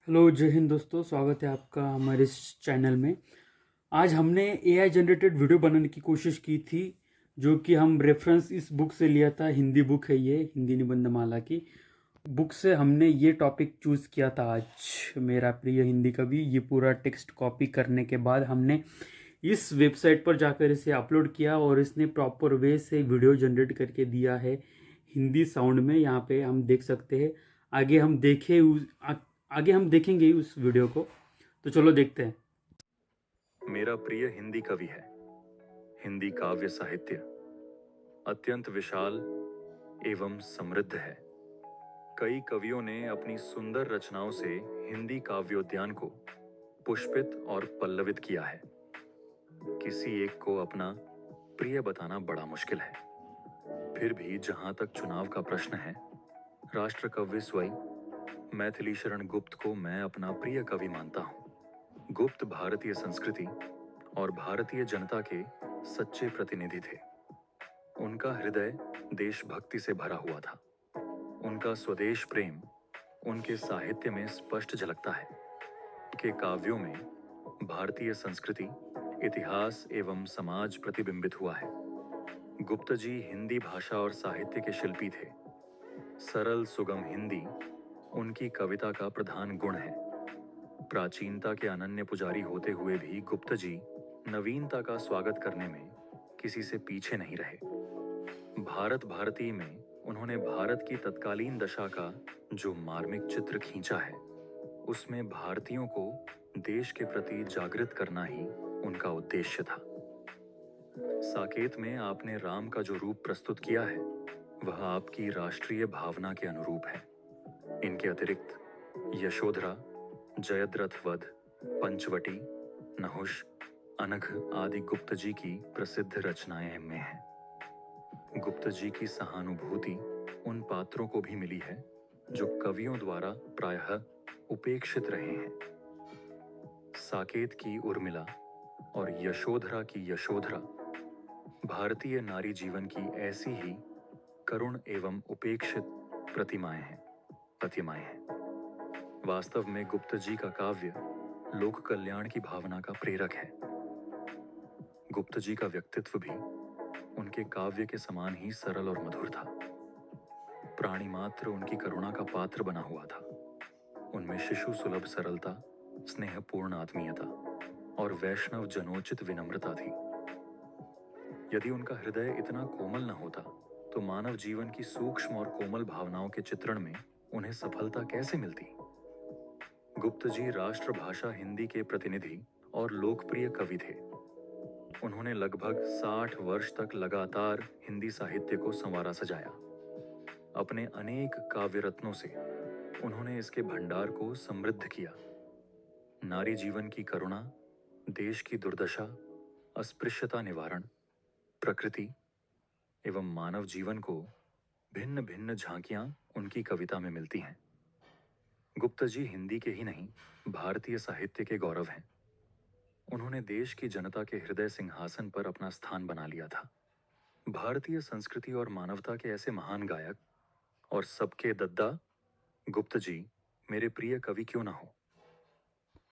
Hello जय हिंद दोस्तों, स्वागत है आपका हमारे इस चैनल में। आज हमने एआई जनरेटेड वीडियो बनाने की कोशिश की थी, जो कि हम रेफरेंस इस बुक से लिया था। हिंदी बुक है, ये हिंदी निबंधमाला की बुक से हमने ये टॉपिक चूज़ किया था। आज मेरा प्रिय हिंदी कवि, ये पूरा टेक्स्ट कॉपी करने के बाद हमने इस वेबसाइट पर जाकर इसे अपलोड किया और इसने प्रॉपर वे से वीडियो जनरेट करके दिया है हिंदी साउंड में। यहाँ पे हम देख सकते हैं। आगे हम देखें आगे हम देखेंगे उस वीडियो को, तो चलो देखते हैं। मेरा प्रिय हिंदी कवि है। हिंदी काव्य साहित्य अत्यंत विशाल एवं समृद्ध है। कई कवियों ने अपनी सुंदर रचनाओं से हिंदी काव्योद्यान को पुष्पित और पल्लवित किया है। किसी एक को अपना प्रिय बताना बड़ा मुश्किल है। फिर भी जहां तक चुनाव का प्रश्न है, राष्ट्र कवि स्वयं मैथिली शरण गुप्त को मैं अपना प्रिय कवि मानता हूं। गुप्त भारतीय संस्कृति और भारतीय जनता के सच्चे प्रतिनिधि थे। उनका हृदय देशभक्ति से भरा हुआ था। उनका स्वदेश प्रेम उनके साहित्य में स्पष्ट झलकता है। उनके काव्यों में भारतीय संस्कृति, इतिहास एवं समाज प्रतिबिंबित हुआ है। गुप्त जी हिंदी भाषा और साहित्य के शिल्पी थे। सरल सुगम हिंदी उनकी कविता का प्रधान गुण है। प्राचीनता के अनन्य पुजारी होते हुए भी गुप्त जी नवीनता का स्वागत करने में किसी से पीछे नहीं रहे। भारत भारती में उन्होंने भारत की तत्कालीन दशा का जो मार्मिक चित्र खींचा है, उसमें भारतीयों को देश के प्रति जागृत करना ही उनका उद्देश्य था। साकेत में आपने राम का जो रूप प्रस्तुत किया है, वह आपकी राष्ट्रीय भावना के अनुरूप है। इनके अतिरिक्त यशोधरा, जयद्रथ वध, पंचवटी, नहुष, अनघ आदि गुप्त जी की प्रसिद्ध रचनाएं में हैं। गुप्त जी की सहानुभूति उन पात्रों को भी मिली है जो कवियों द्वारा प्रायः उपेक्षित रहे हैं। साकेत की उर्मिला और यशोधरा की यशोधरा भारतीय नारी जीवन की ऐसी ही करुण एवं उपेक्षित प्रतिमाएं हैं। वास्तव में गुप्त जी का काव्य लोक कल्याण की भावना का प्रेरक है। गुप्त जी का व्यक्तित्व भी उनके काव्य के समान ही सरल और मधुर था। प्राणी मात्र उनकी करुणा का पात्र बना हुआ था। उनमें शिशु सुलभ सरलता, स्नेहपूर्ण आत्मीयता और वैष्णव जनोचित विनम्रता थी। यदि उनका हृदय इतना कोमल न होता, तो मानव जीवन की सूक्ष्म और कोमल भावनाओं के चित्रण में उन्हें सफलता कैसे मिलती? गुप्त जी राष्ट्रभाषा हिंदी के प्रतिनिधि और लोकप्रिय कवि थे। उन्होंने लगभग 60 वर्ष तक लगातार हिंदी साहित्य को संवारा सजाया। अपने अनेक काव्य रत्नों से उन्होंने इसके भंडार को समृद्ध किया। नारी जीवन की करुणा, देश की दुर्दशा, अस्पृश्यता निवारण, प्रकृति एवं मानव जीवन को भिन्न भिन्न झांकियां उनकी कविता में मिलती हैं। गुप्त जी हिंदी के ही नहीं, भारतीय साहित्य के गौरव हैं। उन्होंने देश की जनता के हृदय सिंहासन पर अपना स्थान बना लिया था। भारतीय संस्कृति और मानवता के ऐसे महान गायक और सबके दद्दा गुप्त जी मेरे प्रिय कवि क्यों ना हो,